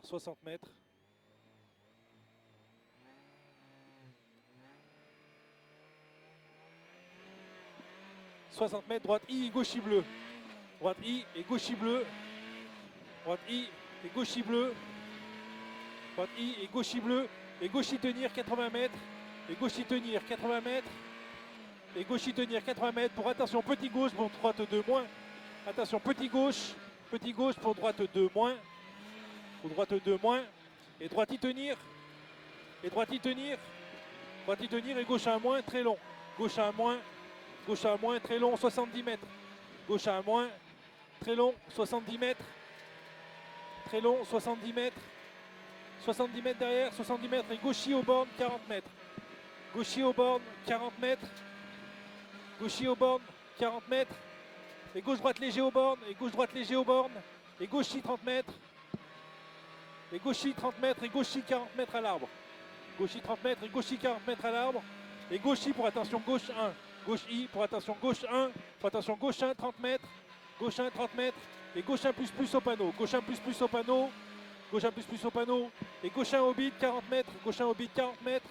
départ 60 mètres. « 60 mètres, droite I et gauche I bleu. Droite I et gauche I bleu. Droite I et gauche I bleu. Droite I et gauche I bleu. Et gauche I tenir 80 mètres. Et gauche I tenir 80 mètres. Et gauche I tenir 80 mètres pour attention petit gauche pour droite 2 moins. Attention petit gauche pour droite 2 moins. Pour droite 2 moins. Et droite I tenir. Et droite I tenir. Droite I tenir et gauche 1 moins très long. Gauche 1 moins. Gauche 1 moins très long 70 mètres. Gauche 1 moins très long 70 mètres. Très long 70 mètres. 70 mètres derrière, 70 mètres et gauchis aux bornes 40 mètres. Gauchis aux bornes 40 mètres. Gauchis aux bornes 40 mètres. Et gauche-droite léger aux bornes. Et gauche-droite léger aux bornes. Et gauchis 30 mètres. Et gauchis 30 mètres et gauchis 40 mètres à l'arbre. Gauchis 30 mètres et gauchis 40 mètres à l'arbre. Et gauchis pour attention gauche 1. Gauche I pour attention gauche 1. Pour attention gauche 1 30 mètres. Gauche 1 30 mètres. Et gauche 1 plus au panneau. Gauche 1 plus au panneau. Gauche 1 plus au panneau. Et gauche 1 au bide 40 mètres. Gauche 1 au bide 40 mètres.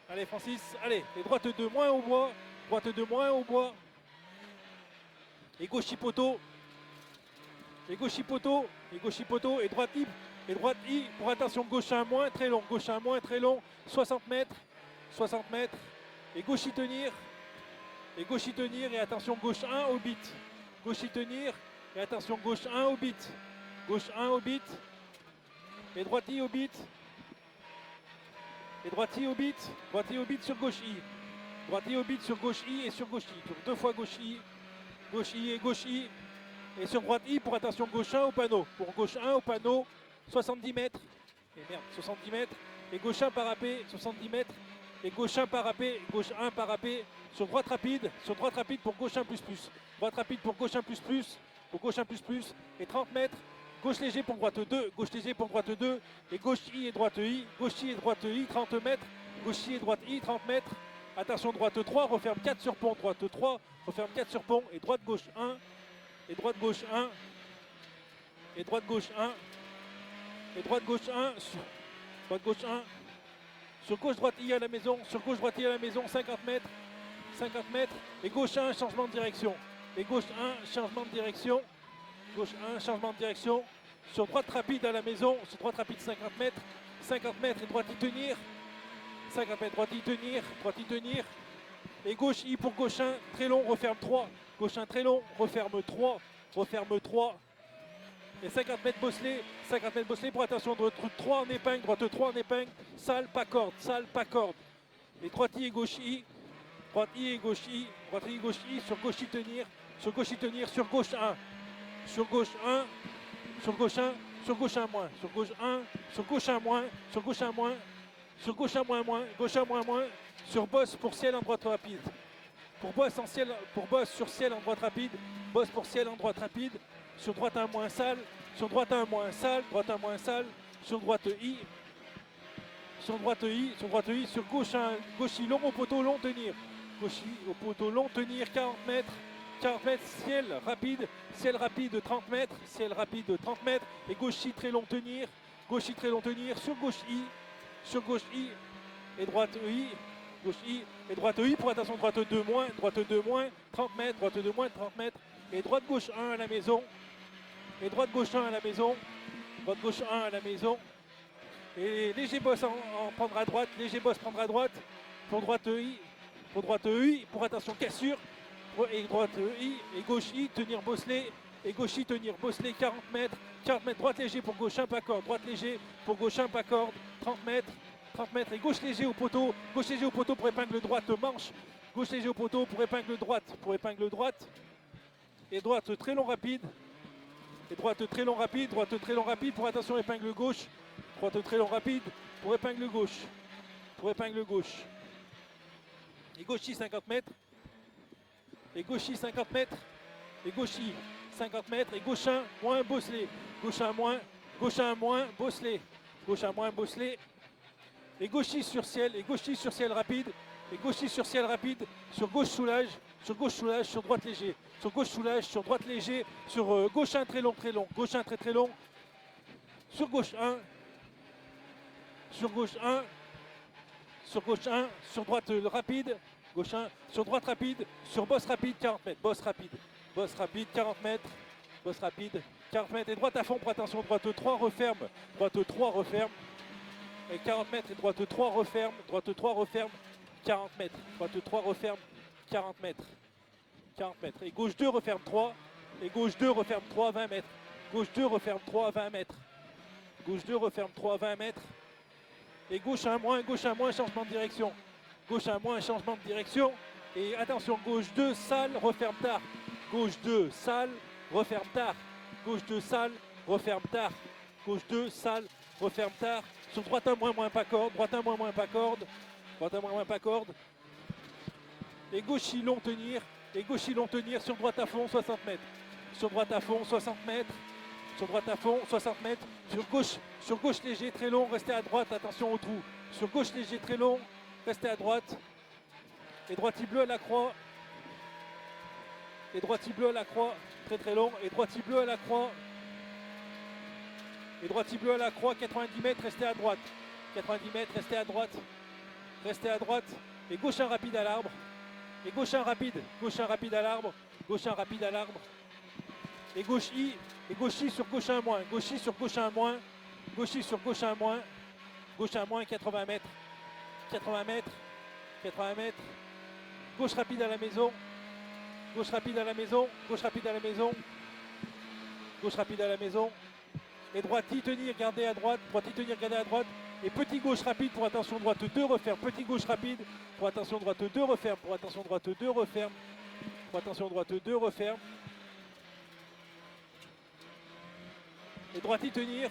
Allez Francis. Allez. Et droite 2 moins au bois. Droite 2 moins au bois. Et gauche I poteau. Et gauche I poteau. Et gauche I poteau. Et droite I. Et droite I pour attention gauche 1 moins très long. Gauche 1 moins très long. 60 mètres. 60 mètres. Et gauche I tenir. Et gauche I tenir. Et attention gauche 1 au bit. Gauche I tenir. Et attention gauche 1 au bit. Gauche 1 au bit. Et droite I au bit. Et droite I au bit. Droite I au bit sur gauche I. Droite I au bit sur gauche I et sur gauche I. Donc 2 fois gauche I. Gauche I et gauche I. Et sur droite I pour attention gauche 1 au panneau. Pour gauche 1 au panneau. 70 mètres. Et merde, 70 mètres. Et gauche 1 parapet. 70 mètres. Et gauche 1 parapet. Gauche 1 parapet. Sur droite rapide. Sur droite rapide pour gauche 1 plus plus. Droite rapide pour gauche 1 plus plus. Pour gauche 1 plus plus. Et 30 mètres. Gauche léger pour droite 2, gauche léger pour droite 2, et gauche I et droite I, gauche I et droite I, 30 mètres, gauche I et droite I, 30 mètres, attention droite 3, referme 4 sur pont, droite 3, referme 4 sur pont, et droite gauche 1, et droite gauche 1, et droite gauche 1, et droite gauche 1, droite gauche 1, sur gauche droite I à la maison, sur gauche droite I à la maison, 50 mètres, et gauche 1, changement de direction, et gauche 1, changement de direction, gauche 1, changement de direction. Sur droite rapide à la maison. Sur droite rapide 50 mètres. 50 mètres et droite y tenir. 50 mètres, droite y tenir. Droite y tenir. Et gauche I pour gauche 1. Très long, referme 3. Gauche 1 très long, referme 3. Referme 3. Et 50 mètres bosselé. 50 mètres bosselé pour attention. Droite 3 en épingle. Droite 3 en épingle. Salle, pas corde. Salle, pas corde. Et droite I et gauche I. Droite I et gauche I. Droite I et gauche I. Sur gauche y tenir. Sur gauche y tenir. Sur gauche 1. Sur gauche 1, sur gauche 1, sur gauche 1 moins, sur gauche 1, sur gauche 1 moins, sur gauche 1 moins, sur gauche 1 moins moins, gauche 1 moins moins, sur bosse pour ciel en droite rapide. Pour bosse en ciel, pour bosse sur ciel en droite rapide, bosse pour ciel en droite rapide, sur droite 1 moins salle, sur droite 1 moins salle, droite 1 moins salle, sur droite I, sur droite I, sur droite I, sur gauche 1, gauche I long au poteau long tenir, gauche I au poteau long tenir 40 mètres. 40 mètres, ciel rapide 30 mètres, ciel rapide 30 mètres, et gauche I très long tenir, sur gauche I, et droite I, gauche I, et droite I pour attention droite 2 moins, 30 mètres, droite 2 moins, 30 mètres, et droite gauche 1 à la maison, et droite gauche 1 à la maison, droite gauche 1 à la maison, et léger boss en prendre à droite, léger boss prendre à droite, pour droite I, pour attention cassure, et droite I, et gauche I, tenir bosselé, et gauche I, tenir bosselé, 40 mètres, droite léger pour gauche 1, pas corde, droite léger pour gauche 1, pas corde, 30 mètres, et gauche léger au poteau pour épingle droite, manche, gauche léger au poteau pour épingle droite, et droite très long rapide, droite très long rapide pour attention épingle gauche, droite très long rapide pour épingle gauche, et gauche I 50 mètres, et gauche I 50 mètres, et gauche I 50 mètres, et gauche 1 moins bosselé, gauche 1 moins bosselé, et gauche I sur ciel, rapide, et gauche I sur ciel rapide, sur gauche soulage, sur droite léger, sur gauche soulage, sur droite léger, sur gauche 1 très long, gauche 1 très long, sur gauche 1, sur gauche 1, sur gauche 1, sur droite rapide, gauche 1, sur droite rapide, sur bosse rapide 40 mètres, bosse rapide 40 mètres, bosse rapide 40 mètres et droite à fond pour attention, droite 3 referme, droite 3 referme, et 40 mètres et droite 3 referme, 40 mètres, droite 3 referme, 40 mètres, 40 mètres, et gauche 2 referme 3, et gauche 2 referme 3, 20 mètres, gauche 2 referme 3, 20 mètres, gauche 2 referme 3, 20 mètres, et gauche 1 moins, changement de direction, gauche 1 moins, changement de direction, et attention, gauche 2, sale, referme tard, gauche 2, sale, referme tard, gauche 2, sale, referme tard, gauche 2, sale, referme tard, sur droite 1 moins, pas corde, droite 1 moins, pas corde, droite 1 moins, pas corde, et gauche long tenir, sur droite à fond, 60 mètres, sur droite à fond, 60 mètres, sur droite à fond, 60 mètres, sur gauche léger, très long, restez à droite, attention au trou, sur gauche léger, très long, restez à droite, et droiti bleu à la croix, et droiti bleu à la croix, très long, et droiti bleu à la croix, et droiti bleu à la croix, 90 mètres, restez à droite, 90 mètres, restez à droite, et gauche 1 rapide à l'arbre, et gauche 1 rapide à l'arbre, gauche 1 rapide à l'arbre, et gauche I sur gauche 1 moins, gauche I sur gauche 1 moins, gauche I sur gauche 1 moins, gauche 1 moins, 80 mètres, 80 mètres, 80 mètres, gauche rapide à la maison, gauche rapide à la maison, gauche rapide à la maison, gauche rapide à la maison, et droite I tenir, gardez à droite, droite I tenir, gardez à droite, et petit gauche rapide pour attention droite 2 referme, petit gauche rapide pour attention droite 2 referme, pour attention droite 2 referme, pour attention droite 2 referme, et droite I tenir,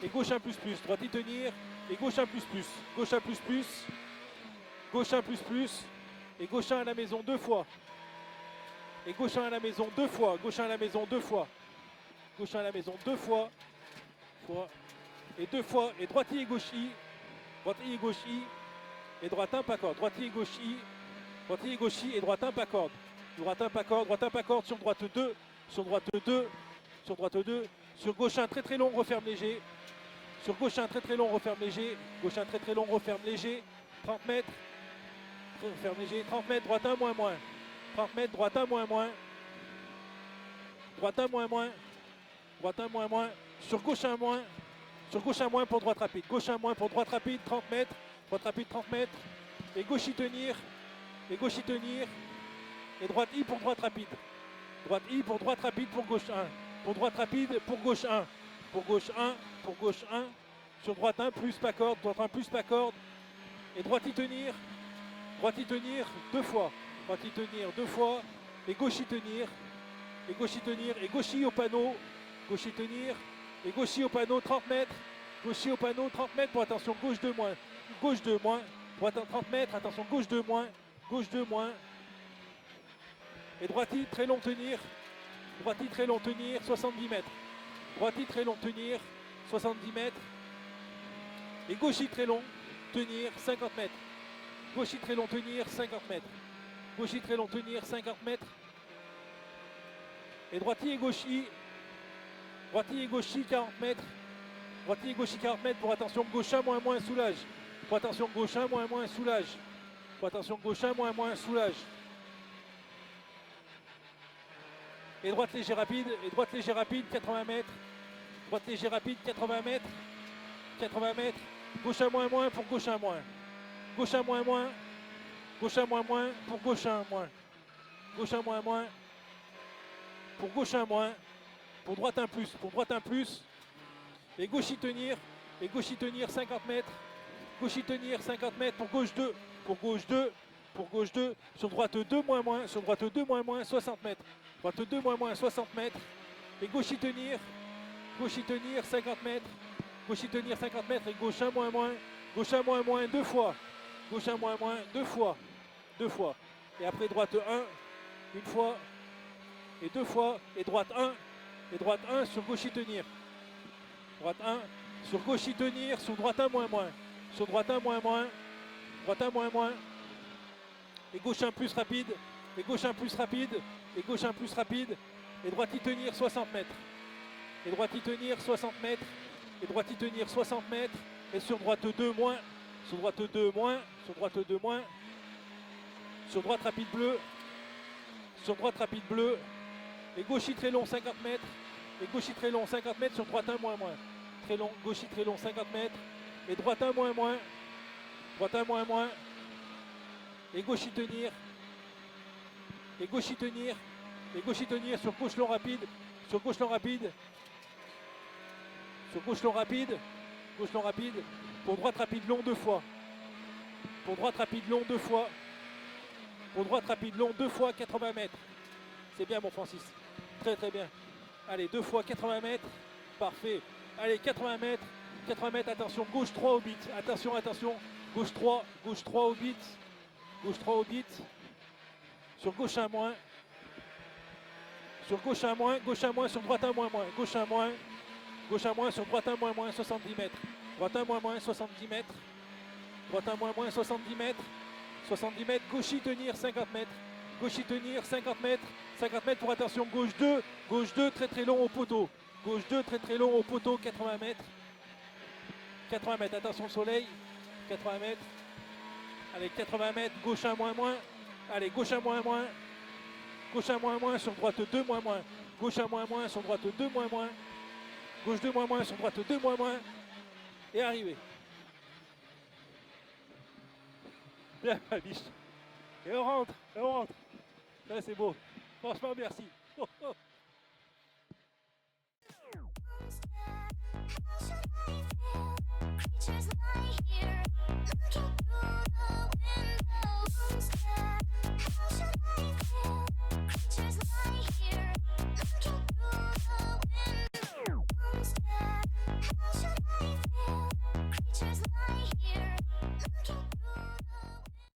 et gauche 1 plus plus, droite I tenir, et gauche 1 plus plus, gauche 1 plus plus, gauche 1 plus plus, et gauche 1 à la maison 2 fois, et gauche 1 à la maison 2 fois, gauche 1 à la maison 2 fois, gauche 1 à la maison 2 fois, et 2 fois, et droite I et gauche I, et droite 1 pas corde, droite I et gauche I, et droite 1 pas corde, droite 1 pas corde, sur droite 2, sur droite 2, sur droite 2, sur gauche 1 très long, referme léger, sur gauche 1 très long, referme léger, gauche 1 très long, referme léger, 30 mètres, referme léger, 30 mètres, droite 1 moins, 30 mètres, droite 1 moins, droite 1 moins, sur gauche 1 moins, pour droite rapide, gauche 1 moins pour droite rapide, 30 mètres, droite rapide 30 mètres, et gauche y tenir, et droite I pour droite rapide, droite I pour droite rapide pour gauche 1, pour droite rapide pour gauche 1, pour gauche 1, sur droite 1 plus pas corde, droite 1 plus pas corde, et droite y tenir 2 fois, et gauche y tenir, et gauche y au panneau, gauche y tenir, et gauche y au panneau 30 mètres, pour attention gauche 2 moins, droite 30 mètres, attention gauche 2 moins, et droite I très long tenir, 70 mètres, droite I très long tenir, 70 mètres, et gauche I très long tenir, 50 mètres, gauche I très long tenir, 50 mètres, gauche I très long tenir, 50 mètres, et droite I et gauche I, 40 mètres, droite I et gauche I 40 mètres, pour attention gauche 1 moins soulage, pour attention gauche 1 moins soulage, pour attention gauche 1 moins soulage, et droite léger rapide, 80 mètres, droite léger rapide, 80 mètres, gauche 1 moins pour gauche 1 moins, gauche 1 moins, gauche 1 moins pour gauche 1 moins, gauche 1 moins, pour gauche 1 moins, pour droite 1 plus, et gauche y tenir, 50 mètres, gauche y tenir 50 mètres pour gauche 2, sur droite 2 moins, 60 mètres, droite 2 moins 60 mètres, et gauche y tenir 50 mètres, et gauche 1 moins 2 fois, gauche 1 moins 2 fois, et après droite 1, une fois, et 2 fois, et droite 1 sur gauche y tenir, droite 1 sur gauche y tenir, sur droite 1 moins, droite 1 moins, et gauche 1 plus rapide, et droite y tenir 60 mètres, Et droite y tenir 60 mètres. Et droite y tenir 60 mètres. Et sur droite 2 moins. Sur droite 2 moins. Sur droite 2 moins. Sur droite rapide bleu. Sur droite rapide bleu. Et gauchy très long 50 mètres. Et gauchy très long 50 mètres. Sur droite 1 moins moins. Très long, gauchy très long 50 mètres. Et droite 1 moins moins. Droite 1 moins moins. Et gauchy tenir. Et gauchy tenir. Et gauchy tenir sur gauche long rapide. Sur gauche long rapide. Sur gauche long rapide. Gauche long rapide. Pour droite rapide long 2 fois. Pour droite rapide long 2 fois. Pour droite rapide long 2 fois 80 mètres. C'est bien mon Francis. Très très bien. Allez, 2 fois 80 mètres. Parfait. Allez, 80 mètres. 80 mètres, attention, gauche 3 au bit. Attention, attention. Gauche 3 au bit. Gauche 3 au bit. Sur gauche 1 moins. Sur gauche 1 moins. Gauche 1 moins. Sur droite 1 moins moins. Gauche 1 moins. Gauche 1 moins. Sur droite 1 moins moins. 70 mètres. Droite 1 moins moins. 70 mètres. Droite 1 moins moins. 70 mètres. 70 mètres. Gauchy tenir 50 mètres. Gauchy tenir 50 mètres. 50 mètres pour attention. Gauche 2. Gauche 2 très très long au poteau. Gauche 2 très très long au poteau. 80 mètres. 80 mètres. Attention le soleil. 80 mètres. Allez, 80 mètres. Gauche 1 moins moins. Allez, gauche 1 moins moins. Gauche 1 moins moins sur droite 2 moins moins. Gauche 1 moins moins sur droite 2 moins moins. Gauche 2 moins moins sur droite 2 moins moins. Et arrivé. Bien, ma biche. Et on rentre, et on rentre. Là, c'est beau. Franchement, merci.